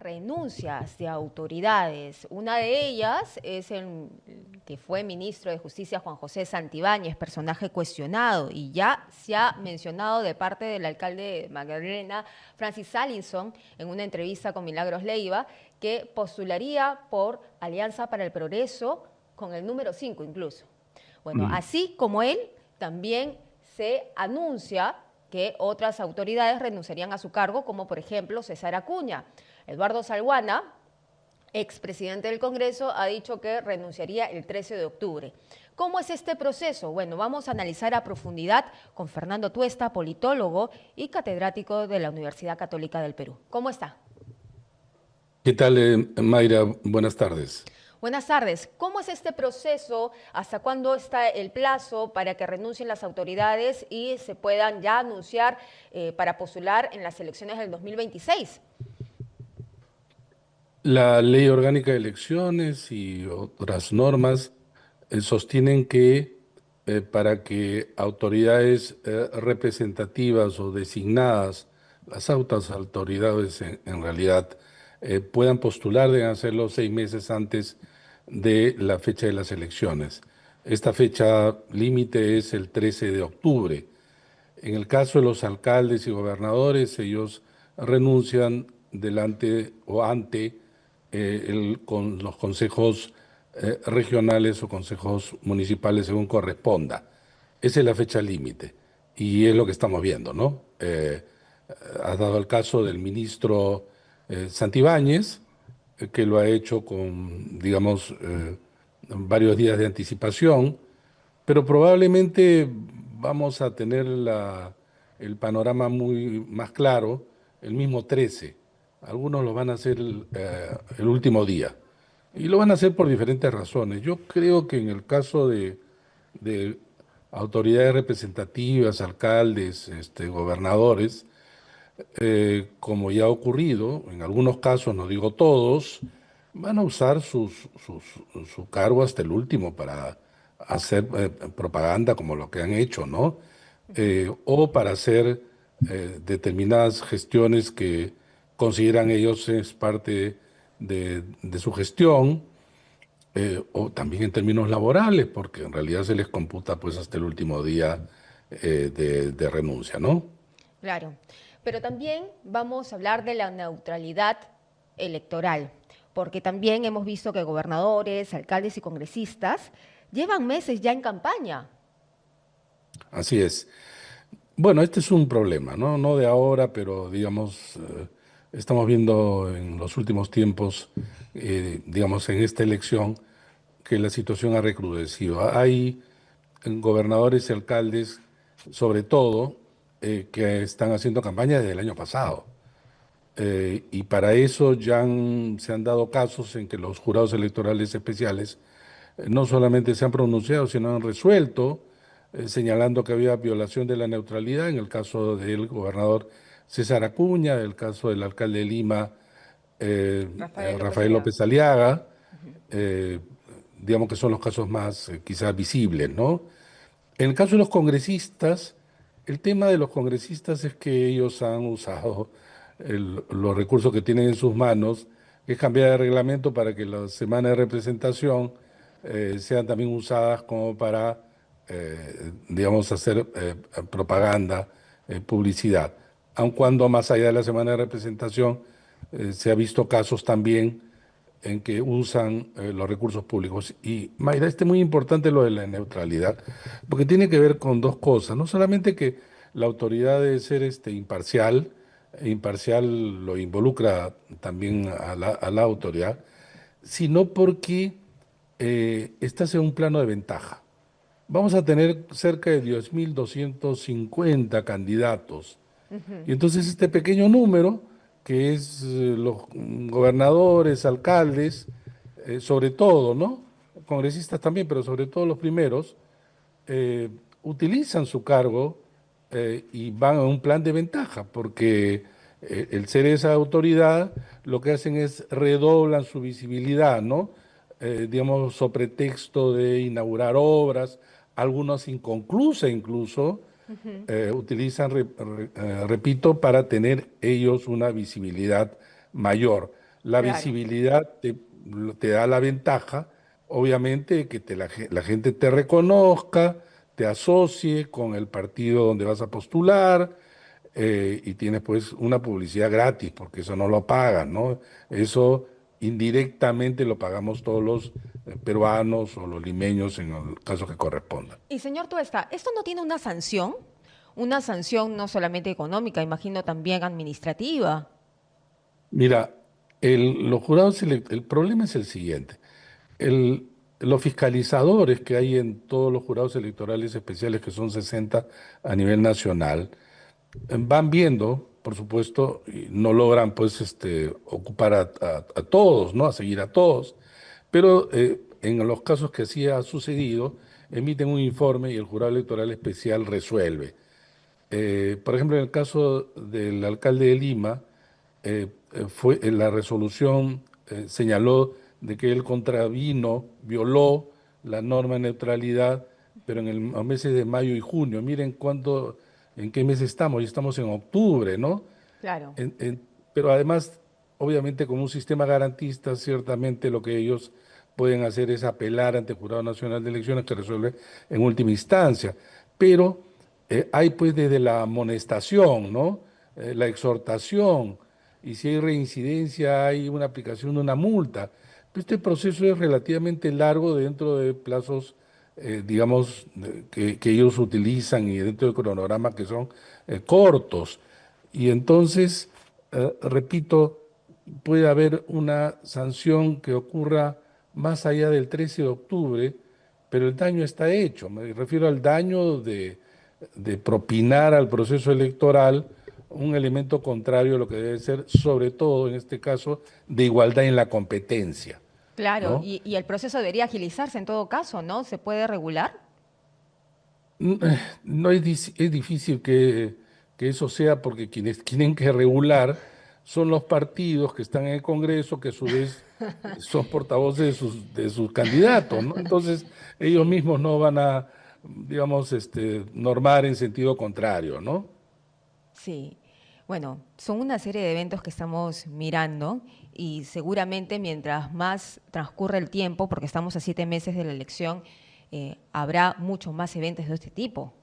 renuncias de autoridades. Una de ellas es el que fue ministro de Justicia, Juan José Santibáñez, personaje cuestionado, y ya se ha mencionado de parte del alcalde de Magdalena, Francis Allinson, en una entrevista con Milagros Leiva, que postularía por Alianza para el Progreso con el número 5 incluso. Bueno, así como él, también se anuncia que otras autoridades renunciarían a su cargo, como por ejemplo César Acuña. Eduardo Salguana, expresidente del Congreso, ha dicho que renunciaría el 13 de octubre. ¿Cómo es este proceso? Bueno, vamos a analizar a profundidad con Fernando Tuesta, politólogo y catedrático de la Universidad Católica del Perú. ¿Cómo está? ¿Qué tal, Mayra? Buenas tardes. Buenas tardes. ¿Cómo es este proceso? ¿Hasta cuándo está el plazo para que renuncien las autoridades y se puedan ya anunciar para postular en las elecciones del 2026? La Ley Orgánica de Elecciones y otras normas sostienen que para que autoridades representativas o designadas, las autas autoridades en realidad, puedan postular, deben hacerlo 6 meses antes de la fecha de las elecciones. Esta fecha límite es el 13 de octubre. En el caso de los alcaldes y gobernadores, ellos renuncian delante o ante con los consejos regionales o consejos municipales según corresponda. Esa es la fecha límite y es lo que estamos viendo, ¿no? Ha dado el caso del ministro Santibáñez, que lo ha hecho con, digamos, varios días de anticipación, pero probablemente vamos a tener el panorama muy más claro el mismo 13. Algunos lo van a hacer el último día. Y lo van a hacer por diferentes razones. Yo creo que en el caso de autoridades representativas, alcaldes, gobernadores, como ya ha ocurrido, en algunos casos, no digo todos, van a usar su cargo hasta el último para hacer propaganda como lo que han hecho, ¿no? O para hacer determinadas gestiones que consideran ellos es parte de su gestión, o también en términos laborales, porque en realidad se les computa pues hasta el último día de renuncia, ¿no? Claro, pero también vamos a hablar de la neutralidad electoral, porque también hemos visto que gobernadores, alcaldes y congresistas llevan meses ya en campaña. Así es. Bueno, este es un problema, ¿no? No de ahora, pero digamos, estamos viendo en los últimos tiempos, digamos, en esta elección, que la situación ha recrudecido. Hay gobernadores y alcaldes, sobre todo, que están haciendo campaña desde el año pasado. Y para eso ya se han dado casos en que los jurados electorales especiales no solamente se han pronunciado, sino han resuelto, señalando que había violación de la neutralidad en el caso del gobernador César Acuña, el caso del alcalde de Lima, Rafael López Rafael Aliaga. López Aliaga, eh, digamos que son los casos más quizás visibles, ¿no? En el caso de los congresistas, el tema de los congresistas es que ellos han usado los recursos que tienen en sus manos, que es cambiar el reglamento para que las semanas de representación sean también usadas como para, digamos, hacer propaganda, publicidad. Aun cuando más allá de la semana de representación se ha visto casos también en que usan los recursos públicos. Y Mayra, es muy importante lo de la neutralidad, porque tiene que ver con dos cosas. No solamente que la autoridad debe ser imparcial, e imparcial lo involucra también a la autoridad, sino porque estás en un plano de ventaja. Vamos a tener cerca de 10.250 candidatos y entonces este pequeño número, que es los gobernadores, alcaldes, sobre todo, ¿no? Congresistas también, pero sobre todo los primeros, eh, utilizan su cargo y van a un plan de ventaja, porque el ser esa autoridad lo que hacen es redoblan su visibilidad, ¿no? Digamos, sobre pretexto de inaugurar obras, algunas inconclusas incluso, utilizan, repito, para tener ellos una visibilidad mayor. La Claro. visibilidad te da la ventaja, obviamente, que la gente te reconozca, te asocie con el partido donde vas a postular, y tienes pues una publicidad gratis, porque eso no lo pagan, ¿no? Eso indirectamente lo pagamos todos los peruanos o los limeños en el caso que corresponda. Y señor Tuesta, ¿esto no tiene una sanción? Una sanción no solamente económica, imagino también administrativa. Mira, el problema es el siguiente. El- los fiscalizadores que hay en todos los jurados electorales especiales, que son 60 a nivel nacional, van viendo, por supuesto, y no logran pues ocupar a todos, ¿no? A seguir a todos, pero en los casos que así ha sucedido, emiten un informe y el jurado electoral especial resuelve. Por ejemplo, en el caso del alcalde de Lima, la resolución señaló de que él contravino, violó la norma de neutralidad, pero en los meses de mayo y junio. Miren en qué mes estamos, y estamos en octubre, ¿no? Claro. Pero además, obviamente, como un sistema garantista, ciertamente lo que ellos pueden hacer es apelar ante el Jurado Nacional de Elecciones, que resuelve en última instancia. Pero hay pues desde la amonestación, ¿no? La exhortación, y si hay reincidencia, hay una aplicación de una multa. Pero este proceso es relativamente largo dentro de plazos, digamos, que ellos utilizan y dentro del cronograma que son cortos. Y entonces, repito, puede haber una sanción que ocurra más allá del 13 de octubre, pero el daño está hecho. Me refiero al daño de propinar al proceso electoral un elemento contrario a lo que debe ser, sobre todo en este caso, de igualdad en la competencia, Claro, ¿no? y el proceso debería agilizarse en todo caso, ¿no? ¿Se puede regular? No es difícil que eso sea porque quienes tienen que regular son los partidos que están en el Congreso, que a su vez son portavoces de sus candidatos, ¿no? Entonces, ellos Sí, mismos no van a, digamos, normar en sentido contrario, ¿no? sí. Bueno, son una serie de eventos que estamos mirando y seguramente mientras más transcurre el tiempo, porque estamos a 7 meses de la elección, habrá muchos más eventos de este tipo.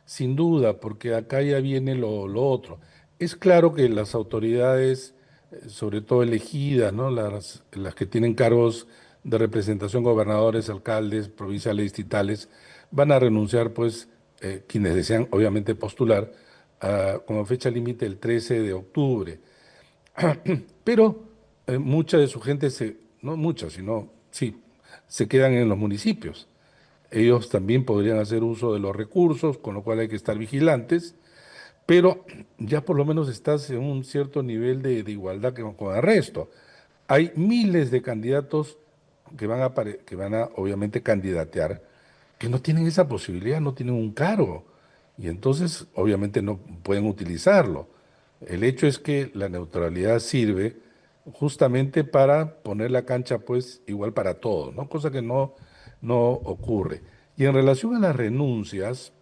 Sin duda, porque acá ya viene lo otro. Es claro que las autoridades, sobre todo elegidas, ¿no? Las que tienen cargos de representación, gobernadores, alcaldes, provinciales, distritales, van a renunciar, pues, quienes desean, obviamente, postular, como fecha límite el 13 de octubre. Pero mucha de su gente no mucha, sino, sí, se quedan en los municipios. Ellos también podrían hacer uso de los recursos, con lo cual hay que estar vigilantes, pero ya por lo menos estás en un cierto nivel de igualdad con el resto. Hay miles de candidatos que van a obviamente candidatear, que no tienen esa posibilidad, no tienen un cargo, y entonces obviamente no pueden utilizarlo. El hecho es que la neutralidad sirve justamente para poner la cancha pues igual para todos, ¿no? Cosa que no ocurre. Y en relación a las renuncias,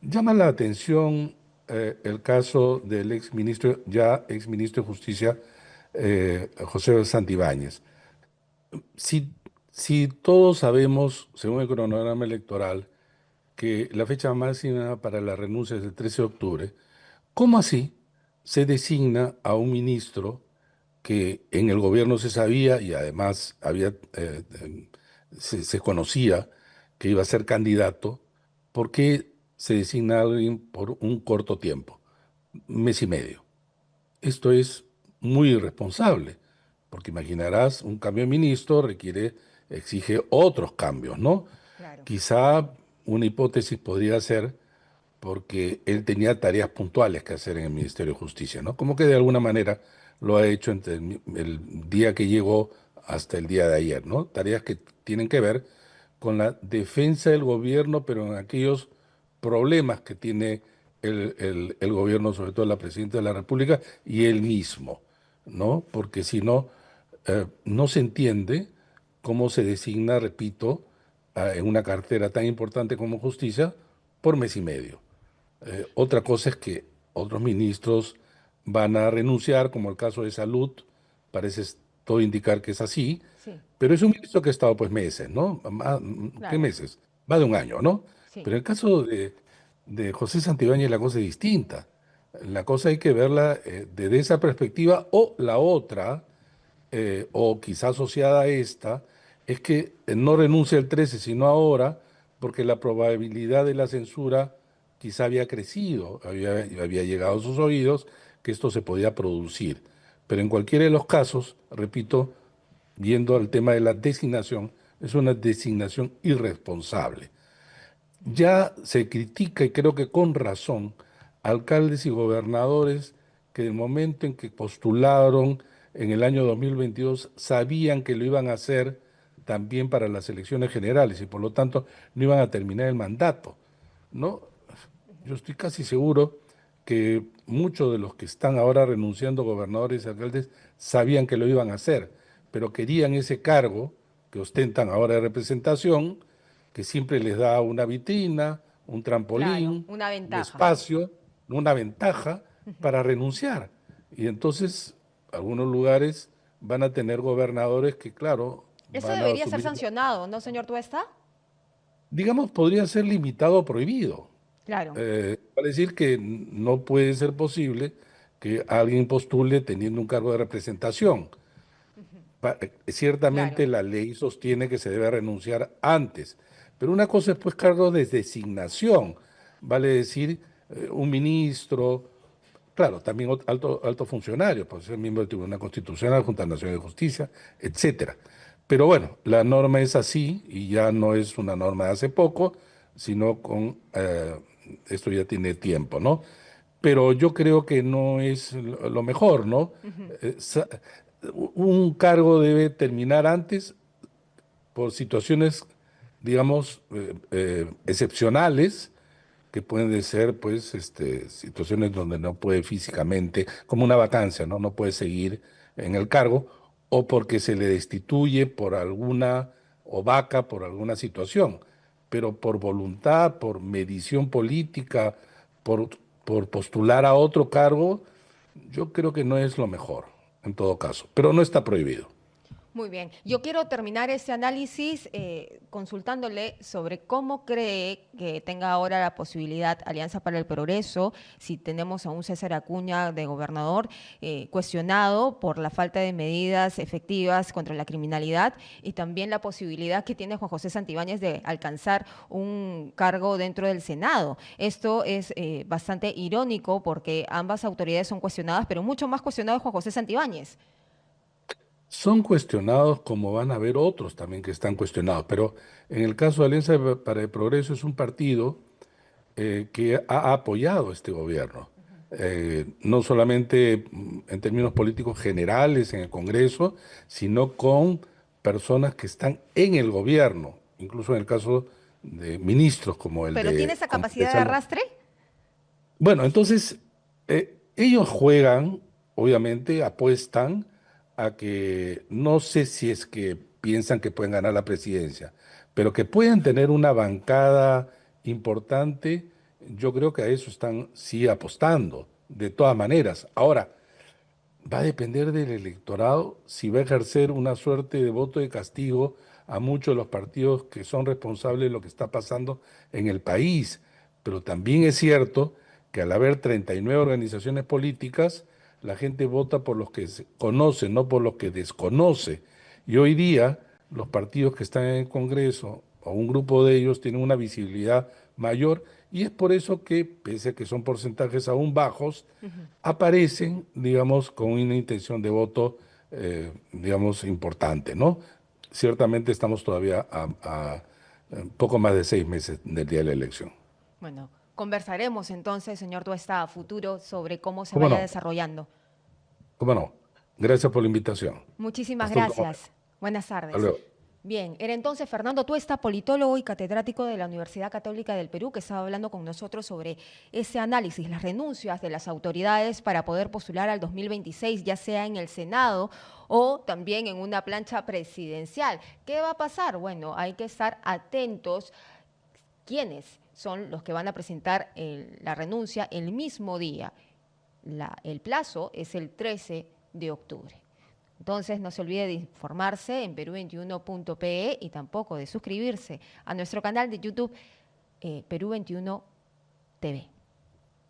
llama la atención el caso del ex ministro de Justicia, José Santibáñez. Si, si todos sabemos, según el cronograma electoral, que la fecha máxima para la renuncia es el 13 de octubre, ¿cómo así se designa a un ministro que en el gobierno se sabía y además se conocía que iba a ser candidato? ¿Por qué se designa a alguien por un corto tiempo, un mes y medio? Esto es muy irresponsable, porque imaginarás, un cambio de ministro exige otros cambios, ¿no? Claro. Quizá una hipótesis podría ser porque él tenía tareas puntuales que hacer en el Ministerio de Justicia, ¿no? Como que de alguna manera lo ha hecho entre el día que llegó hasta el día de ayer, ¿no? Tareas que tienen que ver con la defensa del gobierno, pero en aquellos problemas que tiene el gobierno, sobre todo la presidenta de la República y él mismo, ¿no? Porque si no, no se entiende cómo se designa, repito, en una cartera tan importante como justicia por mes y medio. Otra cosa es que otros ministros van a renunciar, como el caso de Salud, parece todo indicar que es así, Sí, pero es un ministro que ha estado pues meses, ¿no? ¿Qué claro, meses? Va de un año, ¿no? sí. Pero en el caso de José Santibáñez la cosa es distinta. La cosa hay que verla desde esa perspectiva o la otra o quizá asociada a esta, es que no renuncia el 13, sino ahora, porque la probabilidad de la censura quizá había crecido, había llegado a sus oídos que esto se podía producir. Pero en cualquiera de los casos, repito, viendo el tema de la designación, es una designación irresponsable. Ya se critica, y creo que con razón, alcaldes y gobernadores que del momento en que postularon en el año 2022 sabían que lo iban a hacer también para las elecciones generales y por lo tanto no iban a terminar el mandato, ¿no? Yo estoy casi seguro que muchos de los que están ahora renunciando, gobernadores y alcaldes, sabían que lo iban a hacer, pero querían ese cargo que ostentan ahora de representación, que siempre les da una vitrina, un Claro, trampolín, una un ventaja. espacio, una ventaja para renunciar. Y entonces algunos lugares van a tener gobernadores que, claro, Eso van a debería ser asumir, sancionado, ¿no, señor Tuesta? digamos, podría ser limitado o prohibido. Claro, Para decir que no puede ser posible que alguien postule teniendo un cargo de representación. claro. Ciertamente la ley sostiene que se debe renunciar antes, pero una cosa es pues cargo de designación, vale decir un ministro, claro, también alto funcionario, puede ser miembro del Tribunal Constitucional, Junta Nacional de Justicia, etcétera. Pero bueno, la norma es así y ya no es una norma de hace poco, sino con esto ya tiene tiempo, ¿no? Pero yo creo que no es lo mejor, ¿no? Ujú. Eh, sa- un cargo debe terminar antes por situaciones, digamos, excepcionales, que pueden ser, pues, situaciones donde no puede físicamente, como una vacancia, ¿no? No puede seguir en el cargo, o porque se le destituye por alguna, o vaca por alguna situación, pero por voluntad, por medición política, por, por postular a otro cargo, yo creo que no es lo mejor, en todo caso, pero no está prohibido. Muy bien. Yo quiero terminar este análisis consultándole sobre cómo cree que tenga ahora la posibilidad Alianza para el Progreso, si tenemos a un César Acuña de gobernador cuestionado por la falta de medidas efectivas contra la criminalidad y también la posibilidad que tiene Juan José Santibáñez de alcanzar un cargo dentro del Senado. Esto es bastante irónico porque ambas autoridades son cuestionadas, pero mucho más cuestionado es Juan José Santibáñez. Son cuestionados como van a haber otros también que están cuestionados, pero en el caso de Alianza para el Progreso es un partido que ha apoyado este gobierno, no solamente en términos políticos generales en el Congreso, sino con personas que están en el gobierno, incluso en el caso de ministros Pero tiene esa como el de capacidad de Salud. arrastre. Bueno, entonces ellos juegan, obviamente, apuestan a que no sé si es que piensan que pueden ganar la presidencia, pero que pueden tener una bancada importante, yo creo que a eso están sí apostando, de todas maneras. Ahora, va a depender del electorado si va a ejercer una suerte de voto de castigo a muchos de los partidos que son responsables de lo que está pasando en el país. Pero también es cierto que al haber 39 organizaciones políticas, la gente vota por los que se conoce, no por los que desconoce. Y hoy día los partidos que están en el Congreso, o un grupo de ellos, tienen una visibilidad mayor y es por eso que, pese a que son porcentajes aún bajos, aparecen, digamos, con una intención de voto, digamos, importante, ¿no? Ciertamente estamos todavía a poco más de 6 meses del día de la elección. Bueno, conversaremos entonces, señor Tuesta, a futuro sobre cómo se ¿Cómo vaya no? desarrollando. ¿Cómo no? Gracias por la invitación. Muchísimas Hasta otro momento. gracias. Buenas Hasta tardes. luego. Bien, era entonces Fernando Tuesta, politólogo y catedrático de la Universidad Católica del Perú, que estaba hablando con nosotros sobre ese análisis, las renuncias de las autoridades para poder postular al 2026, ya sea en el Senado o también en una plancha presidencial. ¿Qué va a pasar? Bueno, hay que estar atentos quiénes son los que van a presentar la renuncia el mismo día. el plazo es el 13 de octubre. Entonces, no se olvide de informarse en perú21.pe y tampoco de suscribirse a nuestro canal de YouTube Perú 21 TV.